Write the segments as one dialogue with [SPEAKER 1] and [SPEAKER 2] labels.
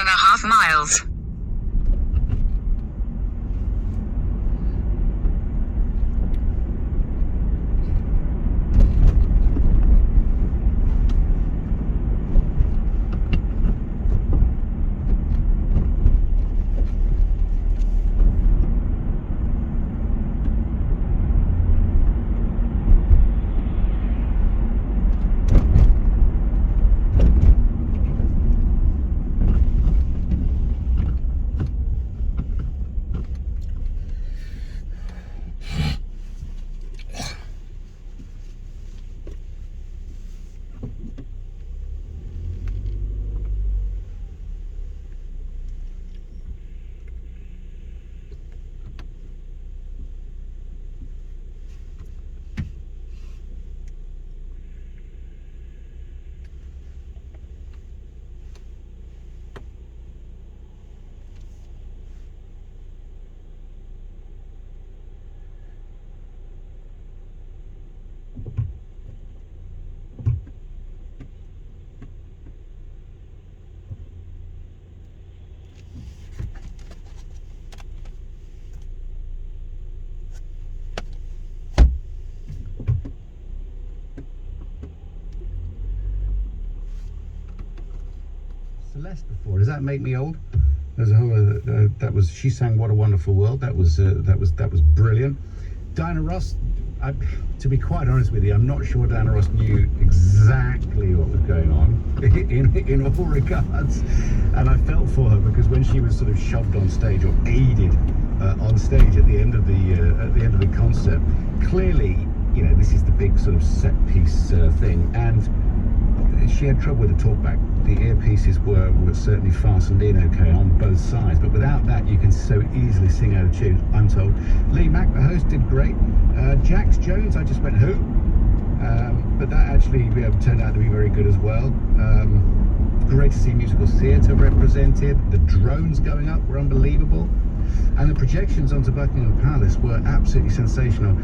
[SPEAKER 1] 1.5 miles.
[SPEAKER 2] Celeste before. Does that make me old? There's a whole that was She Sang What a Wonderful World. That was brilliant. Diana Ross. To be quite honest with you, I'm not sure Diana Ross knew exactly what was going on in all regards, and I felt for her because when she was sort of shoved on stage or aided on stage at the end of the concert, clearly, you know, this is the big sort of set piece thing, and she had trouble with the talkback. The earpieces were certainly fastened in okay on both sides, but without that you can so easily sing out of tune, I'm told. Lee Mack, the host, did great. Jax Jones, I just went who? But that actually turned out to be very good as well. Great to see musical theatre represented. The drones going up were unbelievable. And the projections onto Buckingham Palace were absolutely sensational.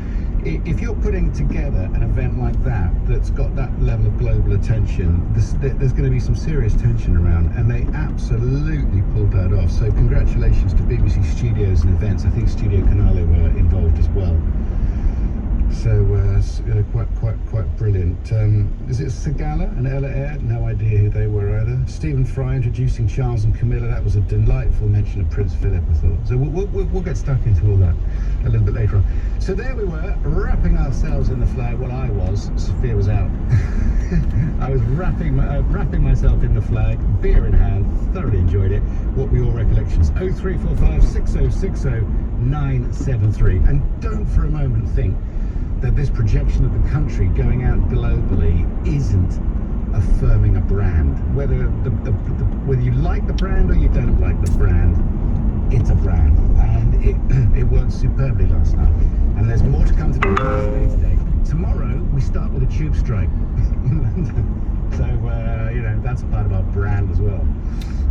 [SPEAKER 2] If you're putting together an event like that that's got that level of global attention, there's going to be some serious tension around, and they absolutely pulled that off. So congratulations to BBC Studios and Events. I think Studio Canale were involved as well. So quite brilliant. Is it Segala and Ella Eyre? No idea who they were either. Stephen Fry introducing Charles and Camilla. That was a delightful mention of Prince Philip, I thought. So we'll get stuck into all that a little bit later on. So there we were, wrapping ourselves in the flag. Well, I was. Sophia was out. I was wrapping myself in the flag, beer in hand. Thoroughly enjoyed it. What were your recollections? 0345 6060 973. And don't for a moment think that this projection of the country going out globally isn't affirming a brand. Whether you like the brand or you don't like the brand, it's a brand, and it worked superbly last night. And there's more to come to today. Tomorrow we start with a tube strike in London, so you know, that's a part of our brand as well.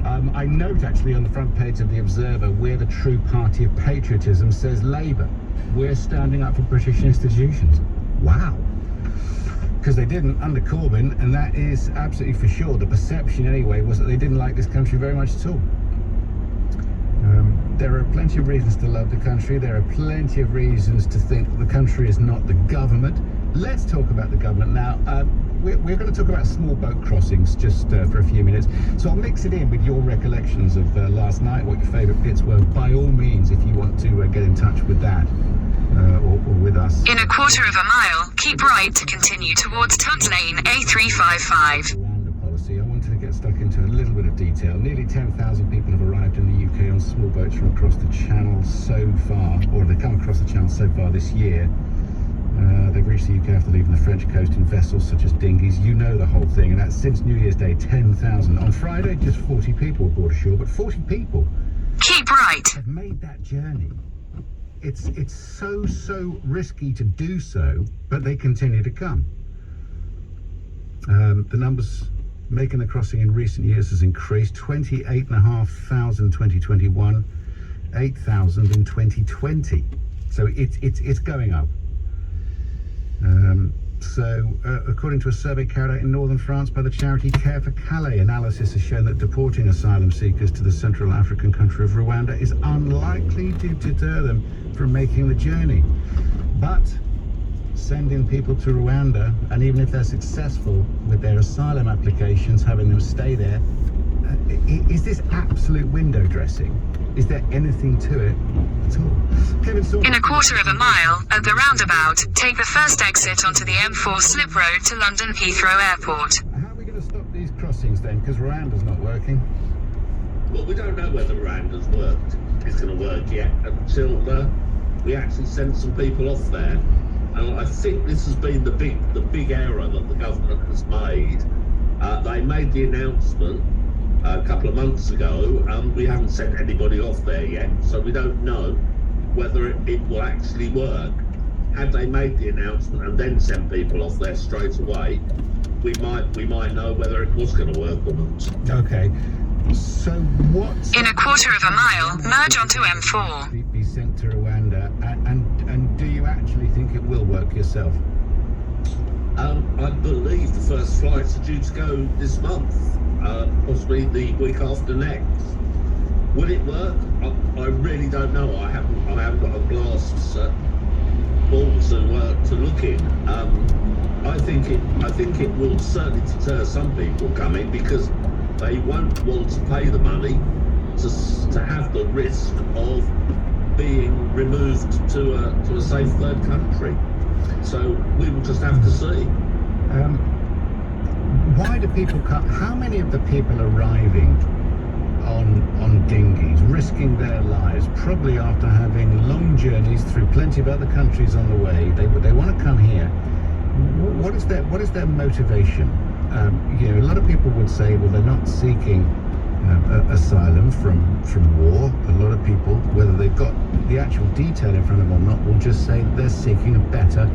[SPEAKER 2] I note actually on the front page of the Observer, we're the true party of patriotism, says Labour. We're standing up for British institutions. Wow. Because they didn't under Corbyn, and that is absolutely for sure. The perception anyway was that they didn't like this country very much at all. There are plenty of reasons to love the country. There are plenty of reasons to think the country is not the government. Let's talk about the government now. We're going to talk about small boat crossings just for a few minutes. So I'll mix it in with your recollections of last night, what your favourite bits were. By all means, if you want to get in touch with that or with us.
[SPEAKER 1] In a quarter of a mile, keep right to continue towards Tunt Lane A355.
[SPEAKER 2] I wanted to get stuck into a little bit of detail. Nearly 10,000 people have arrived in the UK on small boats from across the Channel so far, or they've come across the Channel so far this year. They've reached the UK after leaving the French coast in vessels such as dinghies. You know the whole thing, and that's since New Year's Day, 10,000. On Friday, just 40 people were brought ashore, but 40 people
[SPEAKER 1] keep right
[SPEAKER 2] have made that journey. It's so risky to do so, but they continue to come. The numbers making the crossing in recent years has increased. 28,500 in 2021, 8,000 in 2020. So it's going up. So, according to a survey carried out in northern France by the charity Care for Calais, analysis has shown that deporting asylum seekers to the Central African country of Rwanda is unlikely to deter them from making the journey. But sending people to Rwanda, and even if they're successful with their asylum applications, having them stay there, is this absolute window dressing? Is there anything to it at all? Kevin Saunders.
[SPEAKER 1] In a quarter of a mile, at the roundabout, take the first exit onto the M4 slip road to London Heathrow Airport.
[SPEAKER 2] How are we going to stop these crossings then? Because Rwanda's not working.
[SPEAKER 3] Well, we don't know whether Rwanda's it's going to work yet until we actually send some people off there. And I think this has been the big error that the government has made. They made the announcement a couple of months ago, and we haven't sent anybody off there yet, so we don't know whether it will actually work. Had they made the announcement and then sent people off there straight away, we might know whether it was going to work or not.
[SPEAKER 2] Okay. So what?
[SPEAKER 1] In a quarter of a mile, merge onto M4.
[SPEAKER 2] Be sent to Rwanda, and do you actually think it will work yourself?
[SPEAKER 3] I believe the first flights are due to go this month, possibly the week after next. Will it work? I really don't know. I haven't got a glass ball to look in. I think it will certainly deter some people coming, because they won't want to pay the money to have the risk of being removed to a safe third country. So we will just have to see.
[SPEAKER 2] Why do people come? How many of the people arriving on dinghies, risking their lives, probably after having long journeys through plenty of other countries on the way, they want to come here? What is their motivation? A lot of people would say, well, they're not seeking asylum from war. A lot of people, whether they've got the actual detail in front of them or not, will just say they're seeking a better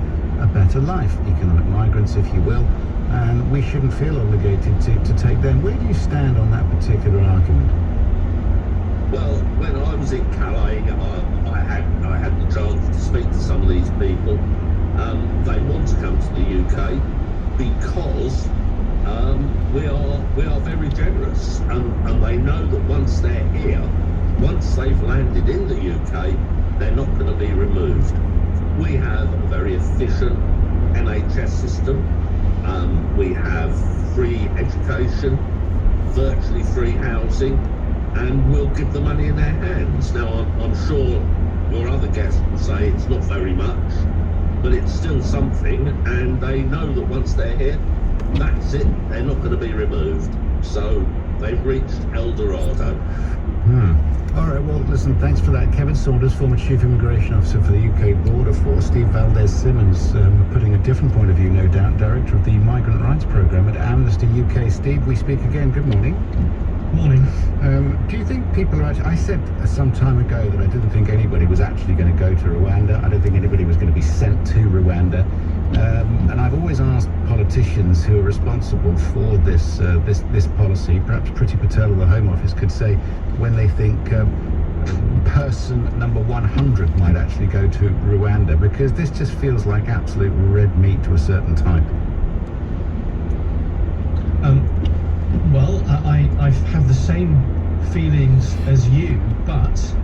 [SPEAKER 2] life, economic migrants, if you will, and we shouldn't feel obligated to take them. Where do you stand on that particular argument?
[SPEAKER 3] Well, when I was in Calais, I had the chance to speak to some of these people. They want to come to the UK because we are very generous, and they know that once they're here, once they've landed in the UK, they're not going to be removed. We have a very efficient NHS system. We have free education, virtually free housing, and we'll give the money in their hands. Now, I'm sure your other guests will say it's not very much, but it's still something, and they know that once they're here, that's it, they're not going to be removed. So they've reached El Dorado.
[SPEAKER 2] All right, well, listen, thanks for that. Kevin Saunders, former Chief Immigration Officer for the UK Border Force. Steve Valdez-Simmons, putting a different point of view, no doubt, Director of the Migrant Rights Programme at Amnesty UK. Steve, we speak again. Good morning.
[SPEAKER 4] Morning.
[SPEAKER 2] Do you think people are actually... I said some time ago that I didn't think anybody was actually going to go to Rwanda. I don't think anybody was going to be sent to Rwanda. And I've always asked politicians who are responsible for this policy, perhaps Priti Patel of the Home Office could say when they think person number 100 might actually go to Rwanda, because this just feels like absolute red meat to a certain type.
[SPEAKER 4] Well, I have the same feelings as you, but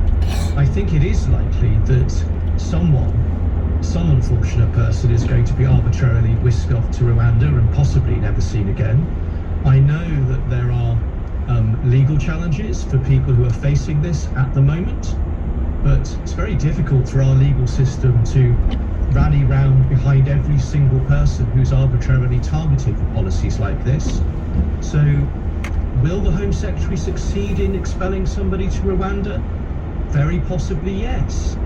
[SPEAKER 4] I think it is likely that some unfortunate person is going to be arbitrarily whisked off to Rwanda and possibly never seen again. I know that there are legal challenges for people who are facing this at the moment, but it's very difficult for our legal system to rally round behind every single person who's arbitrarily targeted for policies like this. So, will the Home Secretary succeed in expelling somebody to Rwanda? Very possibly, yes.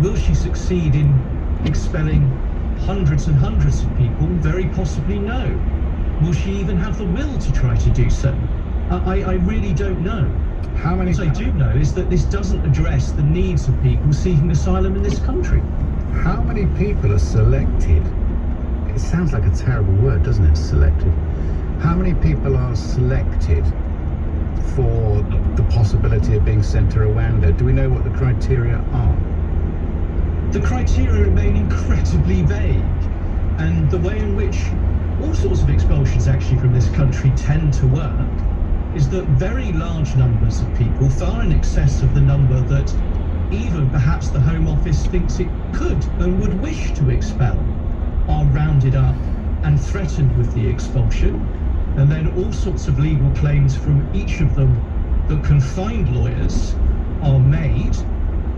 [SPEAKER 4] Will she succeed in expelling hundreds and hundreds of people? Very possibly, no. Will she even have the will to try to do so? I really don't know. What I do know is that this doesn't address the needs of people seeking asylum in this country.
[SPEAKER 2] How many people are selected? It sounds like a terrible word, doesn't it, selected? How many people are selected for the possibility of being sent to Rwanda? Do we know what the criteria are?
[SPEAKER 4] The criteria remain incredibly vague. and the way in which all sorts of expulsions actually from this country tend to work is that very large numbers of people, far in excess of the number that even perhaps the Home Office thinks it could and would wish to expel, are rounded up and threatened with the expulsion, and then all sorts of legal claims from each of them that can find lawyers are made,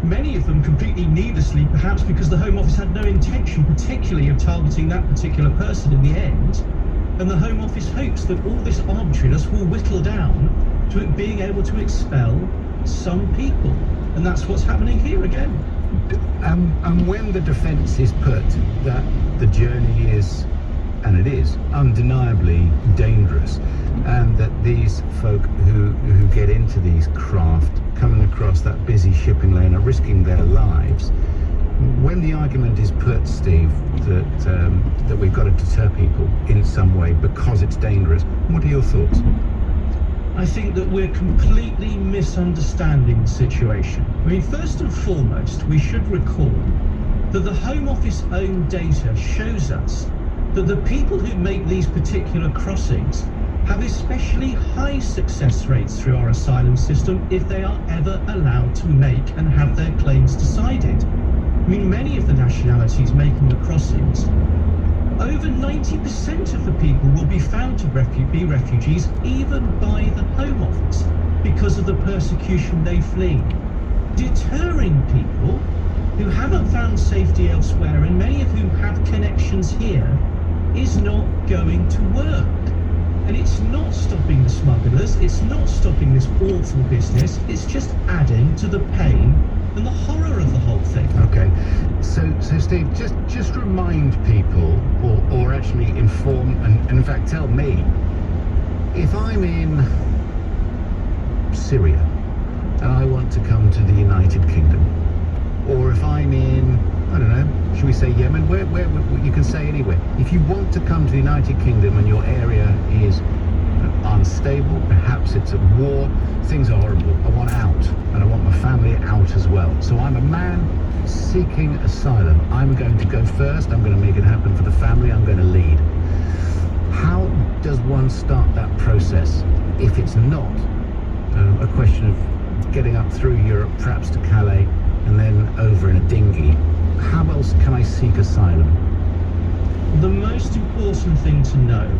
[SPEAKER 4] many of them completely needlessly, perhaps because the Home Office had no intention particularly of targeting that particular person in the end, and the Home Office hopes that all this arbitrariness will whittle down to it being able to expel some people, and that's what's happening here again.
[SPEAKER 2] And when the defence is put that the journey is, and it is, undeniably dangerous, and that these folk who get into these craft coming across that busy shipping lane are risking their lives, when the argument is put, Steve, that we've got to deter people in some way because it's dangerous, what are your thoughts?
[SPEAKER 4] I think that we're completely misunderstanding the situation. I mean, first and foremost, we should recall that the Home Office own data shows us that the people who make these particular crossings have especially high success rates through our asylum system if they are ever allowed to make and have their claims decided. I mean, many of the nationalities making the crossings, over 90% of the people will be found to be refugees even by the Home Office because of the persecution they flee. Deterring people who haven't found safety elsewhere, and many of whom have connections here, is not going to work. And it's not stopping the smugglers, it's not stopping this awful business, it's just adding to the pain and the horror of the whole thing.
[SPEAKER 2] Okay, so Steve, just remind people, or actually inform, and in fact tell me, if I'm in Syria and I want to come to the United Kingdom, or if I'm in, I don't know, should we say Yemen? Where you can say anywhere. If you want to come to the United Kingdom and your area is unstable, perhaps it's at war, things are horrible, I want out, and I want my family out as well. So I'm a man seeking asylum. I'm going to go first, I'm going to make it happen for the family, I'm going to lead. How does one start that process if it's not a question of getting up through Europe, perhaps to Calais, and then over in a dinghy? How else can I seek asylum?
[SPEAKER 4] The most important thing to know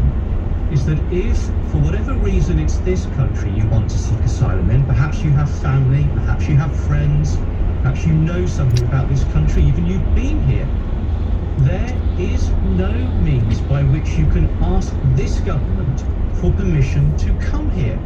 [SPEAKER 4] is that if, for whatever reason, it's this country you want to seek asylum in, perhaps you have family, perhaps you have friends, perhaps you know something about this country, even you've been here, there is no means by which you can ask this government for permission to come here.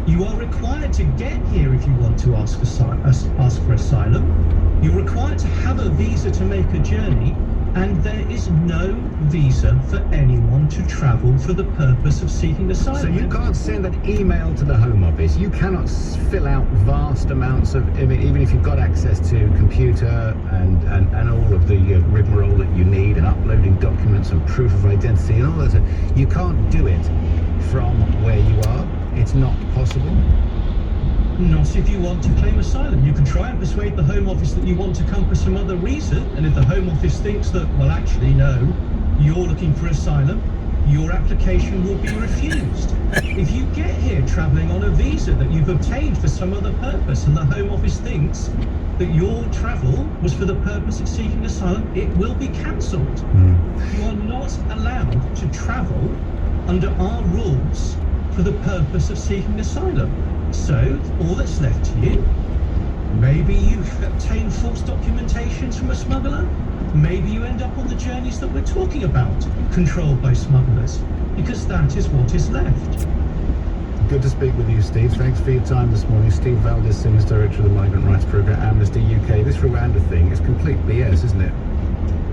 [SPEAKER 4] You are required to get here if you want to ask for asylum. You're required to have a visa to make a journey, and there is no visa for anyone to travel for the purpose of seeking asylum.
[SPEAKER 2] So you can't send an email to the Home Office. You cannot fill out vast amounts of, I mean, even if you've got access to computer and all of the rigmarole that you need, and uploading documents and proof of identity and all that. You can't do it from where you are. It's not possible.
[SPEAKER 4] Not if you want to claim asylum. You can try and persuade the Home Office that you want to come for some other reason, and if the Home Office thinks that, well, actually, no, you're looking for asylum, your application will be refused. If you get here travelling on a visa that you've obtained for some other purpose, and the Home Office thinks that your travel was for the purpose of seeking asylum, it will be cancelled. You are not allowed to travel under our rules for the purpose of seeking asylum. So, all that's left to you, maybe you obtain false documentations from a smuggler, maybe you end up on the journeys that we're talking about, controlled by smugglers, because that is what is left.
[SPEAKER 2] Good to speak with you, Steve. Thanks for your time this morning. Steve Valdez-Simmons, Director of the Migrant Rights Programme, Amnesty UK. This Rwanda thing is complete BS, isn't it?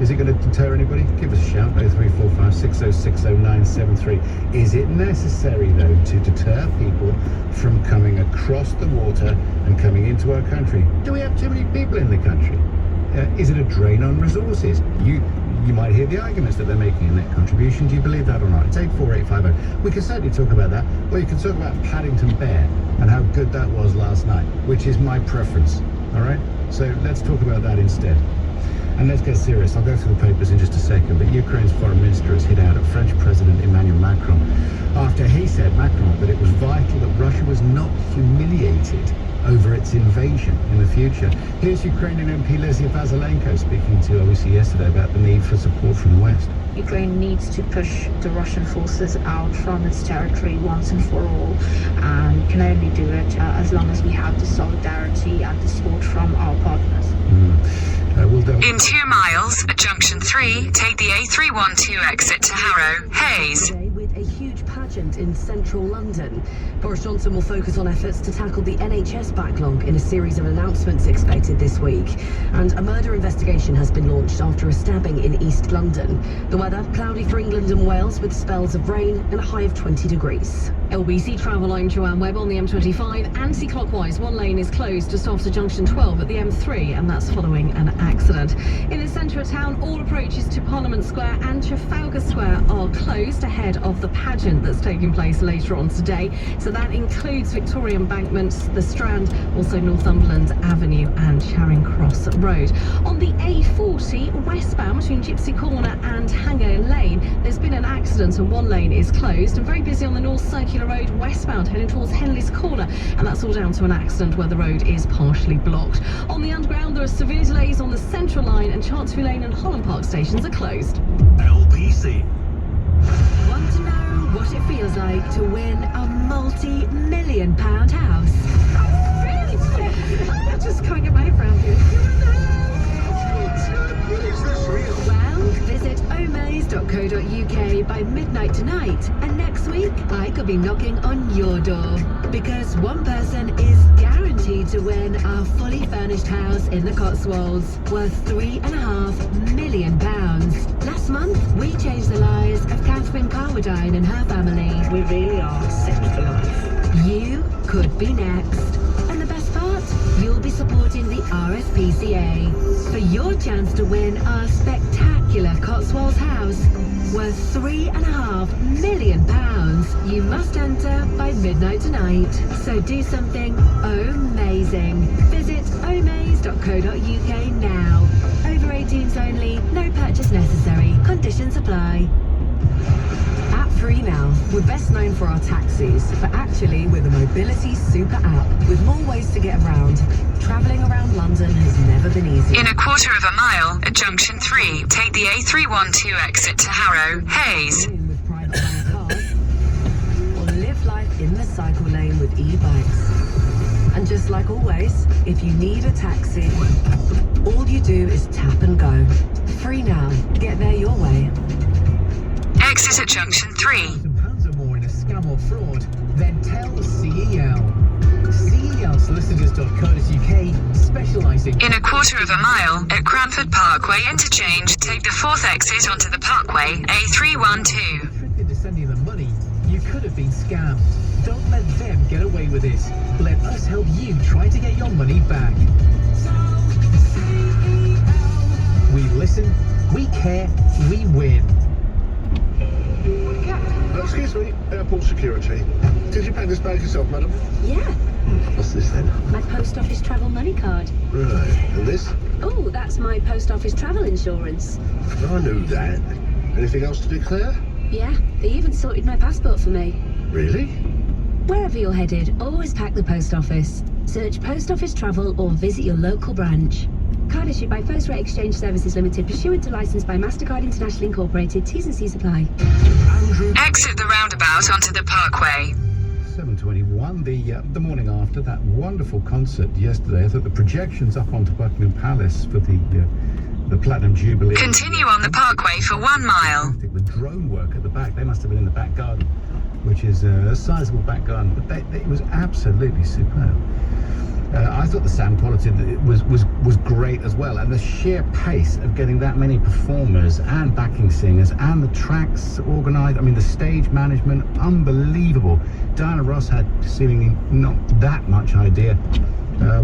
[SPEAKER 2] Is it going to deter anybody? Give us a shout, 0345 6060 973. Is it necessary, though, to deter people from coming across the water and coming into our country? Do we have too many people in the country? Is it a drain on resources? You might hear the arguments that they're making in that contribution. Do you believe that or not? It's 84850. We can certainly talk about that. Or you can talk about Paddington Bear and how good that was last night, which is my preference. All right? So let's talk about that instead. And let's get serious. I'll go through the papers in just a second, but Ukraine's foreign minister has hit out at French President Emmanuel Macron after he said, Macron, that it was vital that Russia was not humiliated over its invasion in the future. Here's Ukrainian MP Lesia Vasylenko speaking to OEC yesterday about the need for support from the West.
[SPEAKER 5] Ukraine needs to push the Russian forces out from its territory once and for all, and can only do it as long as we have the solidarity and the support from our partners.
[SPEAKER 1] In 2 miles, at junction 3, take the A312 exit to Harrow, Hayes.
[SPEAKER 6] With a huge pageant in central London, Boris Johnson will focus on efforts to tackle the NHS backlog in a series of announcements expected this week. And a murder investigation has been launched after a stabbing in East London. The weather, cloudy for England and Wales with spells of rain and a high of 20 degrees.
[SPEAKER 7] LBC travel, I'm Joanne Webb on the M25. Anti-clockwise, one lane is closed just after junction 12 at the M3, and that's following an accident. In the centre of town, all approaches to Parliament Square and Trafalgar Square are closed ahead of the pageant that's taking place later on today. So that includes Victoria Embankment, the Strand, also Northumberland Avenue and Charing Cross Road. On the A40 westbound between Gypsy Corner and Hanger Lane, there's been an accident and one lane is closed, and very busy on the North Circular Road westbound heading towards Henley's Corner, and that's all down to an accident where the road is partially blocked. On the Underground, there are severe delays on the Central Line, and Chancery Lane and Holland Park stations are closed.
[SPEAKER 8] LBC.
[SPEAKER 6] Want to know what it feels like to win a multi-million-pound house?
[SPEAKER 7] I'm just can't get my head around it.
[SPEAKER 6] Well, visit omaze.co.uk by midnight tonight, and next week I could be knocking on your door, because one person is guaranteed to win our fully furnished house in the Cotswolds worth £3.5 million. Last month we changed the lives of Catherine Carwadine and her family.
[SPEAKER 5] We really are set for life.
[SPEAKER 6] You could be next. And the best part? You'll be supporting the RSPCA. For your chance to win our spectacular Cotswolds house worth £3.5 million, you must enter by midnight tonight. So do something amazing. Visit omaze.co.uk now. Over 18s only, no purchase necessary. Conditions apply. At Free Now, we're best known for our taxis, but actually we're the mobility super app with more ways to get around. Travelling around London has never been easier.
[SPEAKER 1] In a quarter of a mile, at junction 3, take the A312 exit to Harrow, Hayes.
[SPEAKER 6] With private hire cars, or live life in the cycle lane with e-bikes. And just like always, if you need a taxi, all you do is tap and go. Free Now, get there your way.
[SPEAKER 1] Exit at junction 3.
[SPEAKER 9] £1,000 or more in a scam or fraud, then tell CEL. CELsolicitors.co.uk, specialising.
[SPEAKER 1] In a quarter of a mile, at Cranford Parkway interchange, take the 4th exit onto the Parkway, A312.
[SPEAKER 9] Tricked into sending them money, you could have been scammed. Don't let them get away with it. Let us help you try to get your money back. We listen, we care, we win.
[SPEAKER 10] Excuse me, airport security. Did you pack this bag yourself, madam?
[SPEAKER 6] Yeah,
[SPEAKER 10] What's this then?
[SPEAKER 6] my post office travel money card.
[SPEAKER 10] Right, and this?
[SPEAKER 6] Oh, that's my post office travel insurance.
[SPEAKER 10] I knew that. Anything else to declare?
[SPEAKER 6] Yeah, they even sorted my passport for me.
[SPEAKER 10] Really?
[SPEAKER 6] Wherever you're headed, always pack the post office. Search post office travel or visit your local branch. Card issued by First Rate Exchange Services Limited, pursuant to license by MasterCard International Incorporated. T's and C's apply.
[SPEAKER 1] Exit the roundabout onto the Parkway.
[SPEAKER 2] 7:21, the morning after that wonderful concert yesterday. I thought the projections up onto Buckingham Palace for the Platinum Jubilee.
[SPEAKER 1] Continue on the Parkway for 1 mile.
[SPEAKER 2] The drone work at the back, they must have been in the back garden, which is a sizable back garden, but it was absolutely superb. I thought the sound quality was great as well, and the sheer pace of getting that many performers and backing singers and the tracks organised, I mean the stage management, unbelievable. Diana Ross had seemingly not that much idea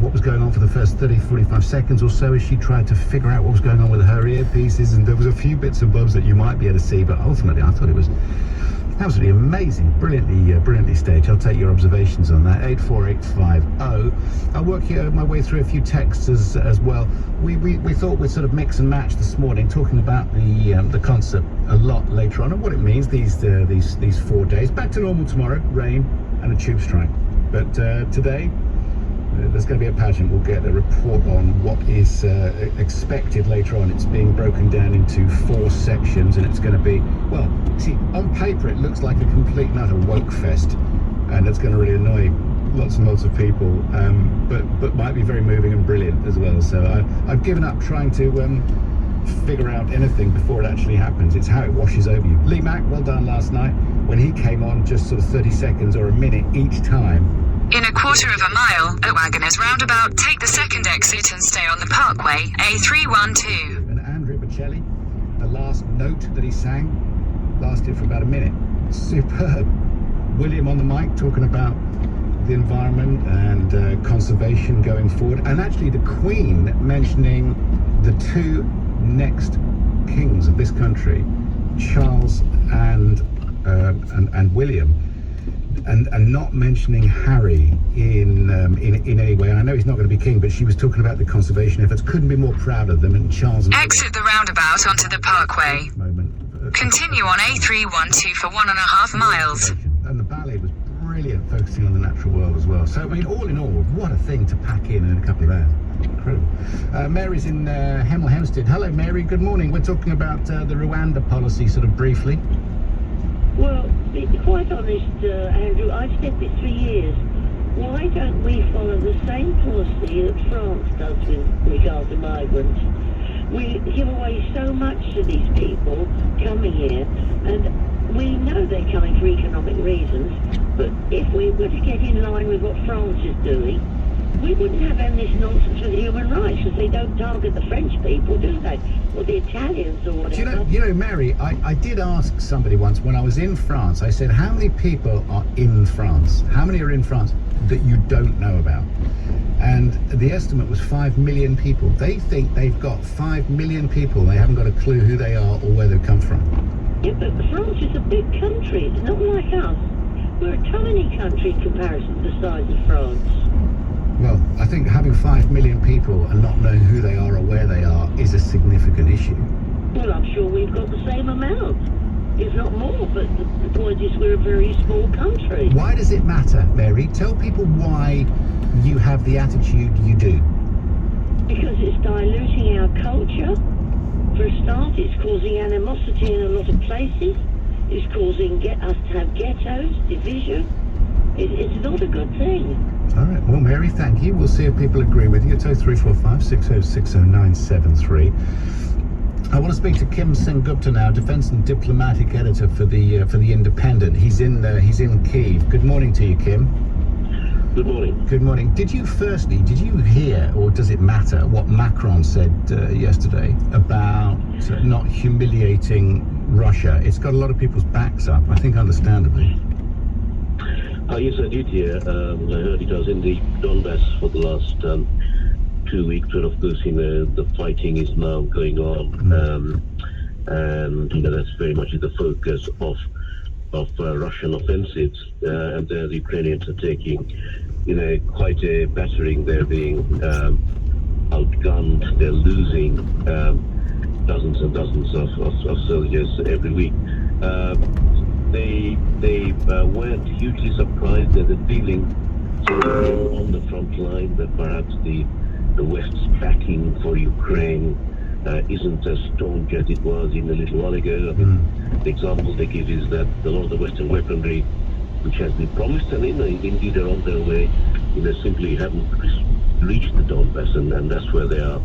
[SPEAKER 2] what was going on for the first 30-45 seconds or so as she tried to figure out what was going on with her earpieces, and there was a few bits and bobs that you might be able to see, but ultimately I thought it was Absolutely amazing, brilliantly staged. I'll take your observations on that. 84850. I'll work my way through a few texts as well. We thought we'd sort of mix and match this morning, talking about the concert a lot later on and what it means these 4 days. Back to normal tomorrow, rain and a tube strike. But today, there's going to be a pageant. We'll get a report on what is expected later on. It's being broken down into 4 sections, and it's going to be, well, see, on paper it looks like a complete and utter woke fest, and it's going to really annoy lots and lots of people, but might be very moving and brilliant as well. So I've given up trying to figure out anything before it actually happens. It's how it washes over you. Lee Mack, well done last night. When he came on, just sort of 30 seconds or a minute each time.
[SPEAKER 1] In a quarter of a mile, at Wagoners Roundabout, take the second exit and stay on the Parkway, A312.
[SPEAKER 2] And Andrew Bocelli, the last note that he sang lasted for about a minute. Superb. William on the mic talking about the environment and conservation going forward. And actually the Queen mentioning the 2 next kings of this country, Charles and William. And not mentioning Harry in any way. And I know he's not going to be king, but she was talking about the conservation efforts. Couldn't be more proud of them. And Charles.
[SPEAKER 1] Exit the roundabout onto the Parkway. Continue on A312 for 1.5 miles.
[SPEAKER 2] And the ballet was brilliant, focusing on the natural world as well. So I mean, all in all, what a thing to pack in a couple of hours. Incredible. Mary's in Hemel Hempstead. Hello, Mary. Good morning. We're talking about the Rwanda policy, sort of briefly.
[SPEAKER 8] Well, to be quite honest, Andrew, I've said this for years. Why don't we follow the same policy that France does with regard to migrants? We give away so much to these people coming here, and we know they're coming for economic reasons, but if we were to get in line with what France is doing, we wouldn't have any this nonsense with human rights, because they don't target the French people, do they? Or the Italians or whatever.
[SPEAKER 2] You know, Mary, I did ask somebody once when I was in France, I said, how many people are in France? How many are in France that you don't know about? And the estimate was 5 million people. They think they've got 5 million people. They haven't got a clue who they are or where they've come from.
[SPEAKER 8] Yeah, but France is a big country. It's not like us. We're a tiny country in comparison to the size of France.
[SPEAKER 2] Well, I think having 5 million people and not knowing who they are or where they are is a significant issue.
[SPEAKER 8] Well, I'm sure we've got the same amount, if not more, but the point is we're a very small country.
[SPEAKER 2] Why does it matter, Mary? Tell people why you have the attitude you do.
[SPEAKER 8] Because it's diluting our culture. For a start, it's causing animosity in a lot of places. It's causing us to have ghettos, division. It's not a good thing.
[SPEAKER 2] All right, well, Mary, thank you. We'll see if people agree with you. It's 0345 606 0973. I want to speak to Kim Sengupta now, Defence and Diplomatic Editor for the Independent. He's in Kyiv. Good morning to you, Kim.
[SPEAKER 3] Good morning.
[SPEAKER 2] Good morning. Did you hear, or does it matter, what Macron said yesterday about not humiliating Russia? It's got a lot of people's backs up, I think understandably.
[SPEAKER 3] Yes, I did hear. I heard it was in the Donbass for the last 2 weeks, but of course, the fighting is now going on, and that's very much the focus of Russian offensives, and the Ukrainians are taking, quite a battering. They're being outgunned. They're losing dozens and dozens of soldiers every week. They weren't hugely surprised at the feeling on the front line that perhaps the West's backing for Ukraine isn't as staunch as it was in a little while ago. I mean, the example they give is that a lot of the Western weaponry, which has been promised, and indeed are on their way, simply haven't reached the Donbass, and that's where they are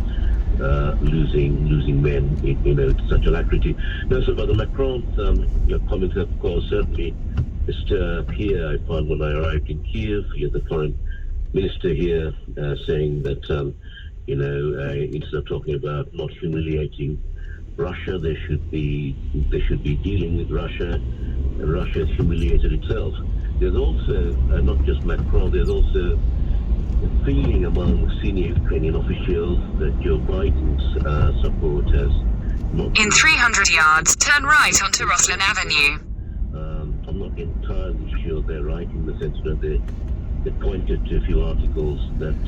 [SPEAKER 3] losing men in such alacrity. Now, so about the Macron's comments, of course, certainly stirred up here. I found when I arrived in Kyiv, you had the foreign minister here saying that instead of talking about not humiliating Russia, they should be dealing with Russia, and Russia has humiliated itself. There's also not just Macron. There's also a feeling among senior Ukrainian officials that Joe Biden's support has not.
[SPEAKER 1] In 300 yards, turn right onto Roslin Avenue.
[SPEAKER 3] On entirely sure they're right in the sense that they pointed to a few articles that